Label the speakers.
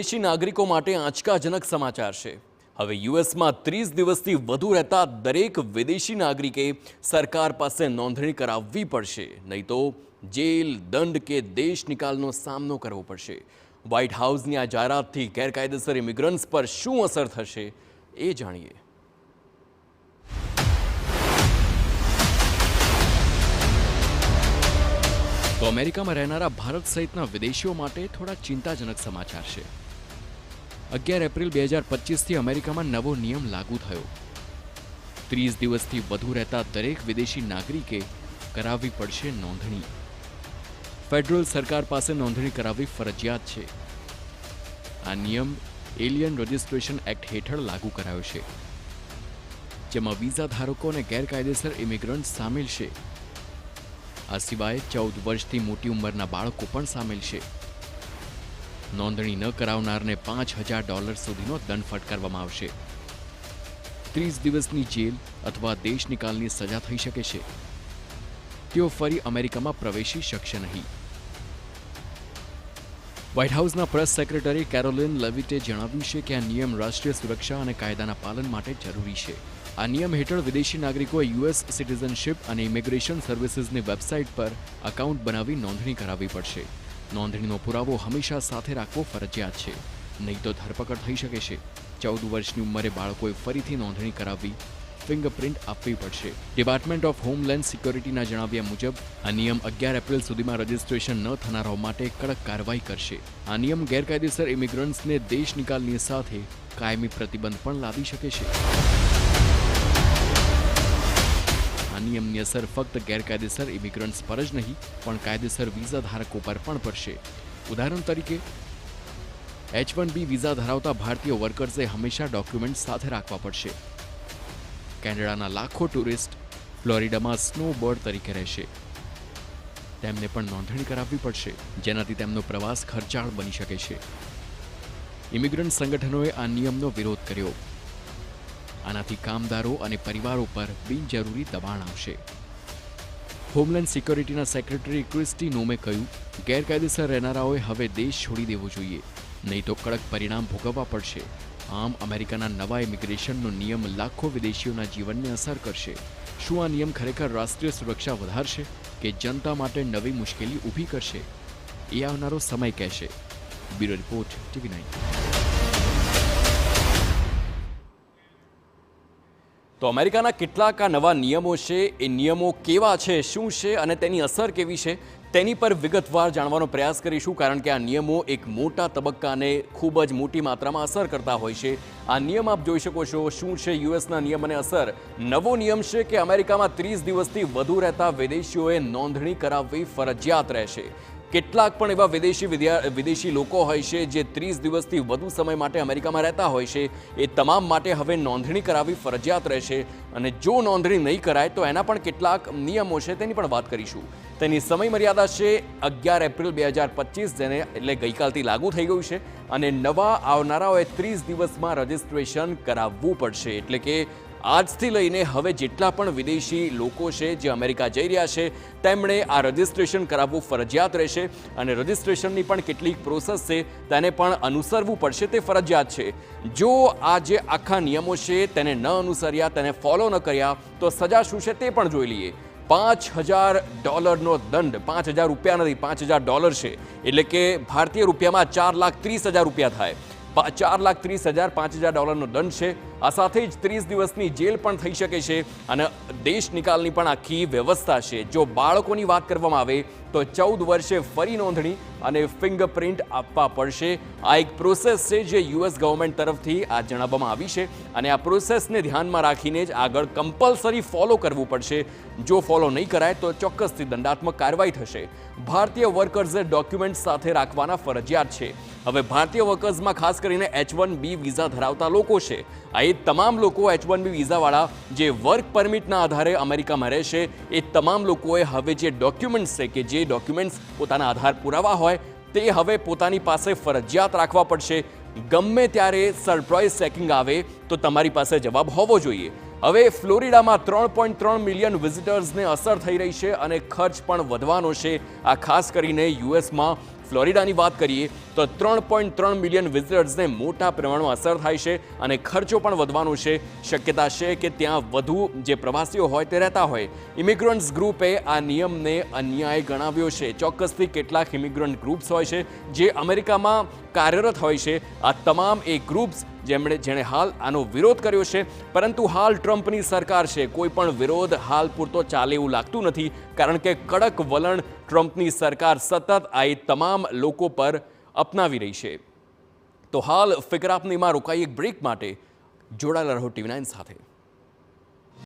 Speaker 1: વિદેશી નાગરિકો માટે આંચકાજનક સમાચાર છે। હવે યુએસમાં 30 દિવસથી વધુ રહેતા દરેક વિદેશી નાગરિકે સરકાર પાસે નોંધણી કરાવવી પડશે, નહીં તો જેલ, દંડ કે દેશ નિકાલનો સામનો કરવો પડશે। વ્હાઇટ હાઉસની આ જાહેરાતથી ગેરકાયદેસર ઇમિગ્રન્ટ્સ પર શું અસર થશે એ જાણીએ। તો અમેરિકામાં રહેનારા ભારત સહિતના વિદેશીઓ માટે થોડા ચિંતાજનક સમાચાર છે। 11 એપ્રિલ 2025થી અમેરિકામાં નવો નિયમ લાગુ થયો। 30 દિવસથી વધુ રહેતા દરેક વિદેશી નાગરિકે કરાવવી પડશે નોંધણી। ફેડરલ સરકાર પાસે નોંધણી કરાવવી ફરજિયાત છે। આ નિયમ એલિયન રજિસ્ટ્રેશન એક્ટ હેઠળ લાગુ કરાયો છે, જેમાં વિઝા ધારકો અને ગેરકાયદેસર ઇમિગ્રન્ટ સામેલ છે। આ સિવાય 14 વર્ષથી મોટી ઉંમરના બાળકો પણ સામેલ છે। નોંધણી ન કરાવનારને $5000 સુધીનો દંડ ફટકારવામાં આવશે। 30 દિવસની જેલ અથવા દેશ નિકાલની સજા થઈ શકે છે। તેઓ ફરી અમેરિકામાં પ્રવેશી શકશે નહીં। વ્હાઇટ હાઉસના પ્રેસ સેક્રેટરી કેરોલિન લેવિટે જણાવ્યું છે કે આ નિયમ રાષ્ટ્રીય સુરક્ષા અને કાયદાના પાલન માટે જરૂરી છે। આ નિયમ હેઠળ વિદેશી નાગરિકોએ યુએસ સિટીઝનશિપ અને ઇમિગ્રેશન સર્વિસીસની વેબસાઇટ પર એકાઉન્ટ બનાવી નોંધણી કરાવવી પડશે। નોંધણીનો પુરાવો હંમેશા સાથે રાખવો ફરજિયાત છે, નહીં તો ધરપકડ થઈ શકે છે। 14 વર્ષની ઉંમરે બાળકોએ ફરીથી નોંધણી કરાવવી, ફિંગરપ્રિન્ટ આપવી પડશે। ડિપાર્ટમેન્ટ ઓફ હોમલેન્ડ સિક્યોરિટીના જણાવ્યા મુજબ આ નિયમ 11 એપ્રિલ સુધીમાં રજિસ્ટ્રેશન ન થનારાઓ માટે કડક કાર્યવાહી કરશે। આ નિયમ ગેરકાયદેસર ઇમિગ્રન્ટ્સને દેશ નિકાલની સાથે કાયમી પ્રતિબંધ પણ લાવી શકે છે। આ નિયમની અસર ફક્ત ગેરકાયદેસર ઇમિગ્રન્ટ્સ પર જ નહીં, પણ કાયદેસર વિઝા ધારકો પર પણ પડશે। ઉદાહરણ તરીકે, H-1B વિઝા ધરાવતા ભારતીય વર્કર્સે હંમેશા ડોક્યુમેન્ટ સાથે રાખવા પડશે। કેનેડાના લાખો ટુરિસ્ટ ફ્લોરિડામાં સ્નોબર્ડ તરીકે રહેશે, તેમને પણ નોંધણી કરાવવી પડશે, જેનાથી તેમનો પ્રવાસ ખર્ચાળ બની શકે છે। ઇમિગ્રન્ટ સંગઠનોએ આ નિયમનો વિરોધ કર્યો। આનાથી કામદારો અને પરિવારો પર બિનજરૂરી દબાણ આવશે। હોમલેન્ડ સિક્યોરિટીના સેક્રેટરી ક્રિસ્ટી નોમે કહ્યું, ગેરકાયદેસર રહેનારાઓએ હવે દેશ છોડી દેવો જોઈએ, નહીં તો કડક પરિણામ ભોગવવા પડશે। આમ અમેરિકાના નવા ઇમિગ્રેશનનો નિયમ લાખો વિદેશીઓના જીવનને અસર કરશે। શું આ નિયમ ખરેખર રાષ્ટ્રીય સુરક્ષા વધારશે કે જનતા માટે નવી મુશ્કેલી ઊભી કરશે, એ આવનારો સમય કહેશે। Bureau report, TV9। તો અમેરિકાના કેટલાક આ નવા નિયમો છે, એ નિયમો કેવા છે, શું છે અને તેની અસર કેવી છે, તેની પર વિગતવાર જાણવાનો પ્રયાસ કરીશું, કારણ કે આ નિયમો એક મોટા તબક્કાને ખૂબ જ મોટી માત્રામાં અસર કરતા હોય છે। આ નિયમ આપ જોઈ શકો છો, શું છે યુએસના નિયમ અને અસર। નવો નિયમ છે કે અમેરિકામાં 30 દિવસથી વધુ રહેતા વિદેશીઓએ નોંધણી કરાવવી ફરજિયાત રહેશે। કેટલાક પણ એવા વિદેશી લોકો હોય છે જે 30 દિવસથી વધુ સમય માટે અમેરિકામાં રહેતા હોય છે, એ તમામ માટે હવે નોંધણી કરાવવી ફરજિયાત રહેશે। અને જો નોંધણી નહીં કરાય તો એના પણ કેટલાક નિયમો છે, તેની પણ વાત કરીશું। તેની સમય મર્યાદા છે 11 એપ્રિલ 2025, જેને એટલે ગઈકાલથી લાગુ થઈ ગયું છે, અને નવા આવનારાઓએ 30 દિવસમાં રજિસ્ટ્રેશન કરાવવું પડશે। એટલે કે આજથી લઈને હવે જેટલા પણ વિદેશી લોકો છે જે અમેરિકા જઈ રહ્યા છે, તેમણે આ રજિસ્ટ્રેશન કરાવવું ફરજિયાત રહેશે, અને રજિસ્ટ્રેશનની પણ કેટલીક પ્રોસેસ છે તેને પણ અનુસરવું પડશે, તે ફરજિયાત છે। જો આ જે આખા નિયમો છે તેને ન અનુસર્યા, તેને ફોલો ન કર્યા, તો સજા શું છે તે પણ જોઈ લઈએ। $5000નો દંડ, 5000 રૂપિયા નથી, $5000 છે, એટલે કે ભારતીય રૂપિયામાં 4,30,000 રૂપિયા થાય। 4,30,000, $5000નો દંડ છે। આ સાથે જ 30 દિવસની જેલ પણ થઈ શકે છે, અને દેશ નિકાલની પણ આખી વ્યવસ્થા છે। જો બાળકોની વાત કરવામાં આવે તો 14 વર્ષે ફરી નોંધણી અને ફિંગરપ્રિન્ટ આપવા પડશે। આ એક પ્રોસેસ છે જે યુએસ ગવર્મેન્ટ તરફથી આ જણાવવામાં આવી છે, અને આ પ્રોસેસને ધ્યાનમાં રાખીને જ આગળ કમ્પલસરી ફોલો કરવું પડશે। જો ફોલો નહીં કરાય તો ચોક્કસથી દંડાત્મક કાર્યવાહી થશે। ભારતીય વર્કર્સે ડોક્યુમેન્ટ સાથે રાખવાના ફરજિયાત છે। હવે ભારતીય વર્કર્સમાં ખાસ કરીને H-1B વિઝા ધરાવતા લોકો છે, આ એ તમામ લોકો H-1B વિઝાવાળા જે વર્ક પરમિટના આધારે અમેરિકામાં રહેશે, એ તમામ લોકોએ હવે જે ડોક્યુમેન્ટ્સ છે, કે જે ડોક્યુમેન્ટ્સ પોતાના આધાર પુરાવા હોય, તે હવે પોતાની પાસે ફરજિયાત રાખવા પડશે। ગમે ત્યારે સરપ્રાઇઝ ચેકિંગ આવે તો તમારી પાસે જવાબ હોવો જોઈએ। હવે ફ્લોરિડામાં 3.3 મિલિયન વિઝિટર્સને અસર થઈ રહી છે, અને ખર્ચ પણ વધવાનો છે। આ ખાસ કરીને યુએસમાં ફ્લોરિડાની વાત કરીએ તો 3.3 મિલિયન વિઝિટર્સને મોટા પ્રમાણમાં અસર થાય છે અને ખર્ચો પણ વધવાનો છે. શક્યતા છે કે ત્યાં વધુ જે પ્રવાસીઓ હોય તે રહેતા હોય. ઇમિગ્રન્ટ્સ ગ્રુપે આ નિયમને અન્યાય ગણાવ્યો છે. ચોક્કસથી કેટલાક ઇમિગ્રન્ટ ગ્રુપ્સ હોય છે જે અમેરિકામાં કાર્યરત હોય છે. આ તમામ એ ગ્રુપ્સ જેણે હાલ આનો વિરોધ કર્યો છે, પરંતુ હાલ ટ્રમ્પની સરકાર છે, કોઈ પણ વિરોધ હાલ પૂરતો ચાલે એવું લાગતું નથી, કારણ કે કડક વલણ ટ્રમ્પની સરકાર સતત આ તમામ લોકો પર અપનાવી રહી છે. તો હાલ ફિગર આપનીમાં રોકાઈ એક બ્રેક માટે. જોડાયેલા રહો TV9 સાથે.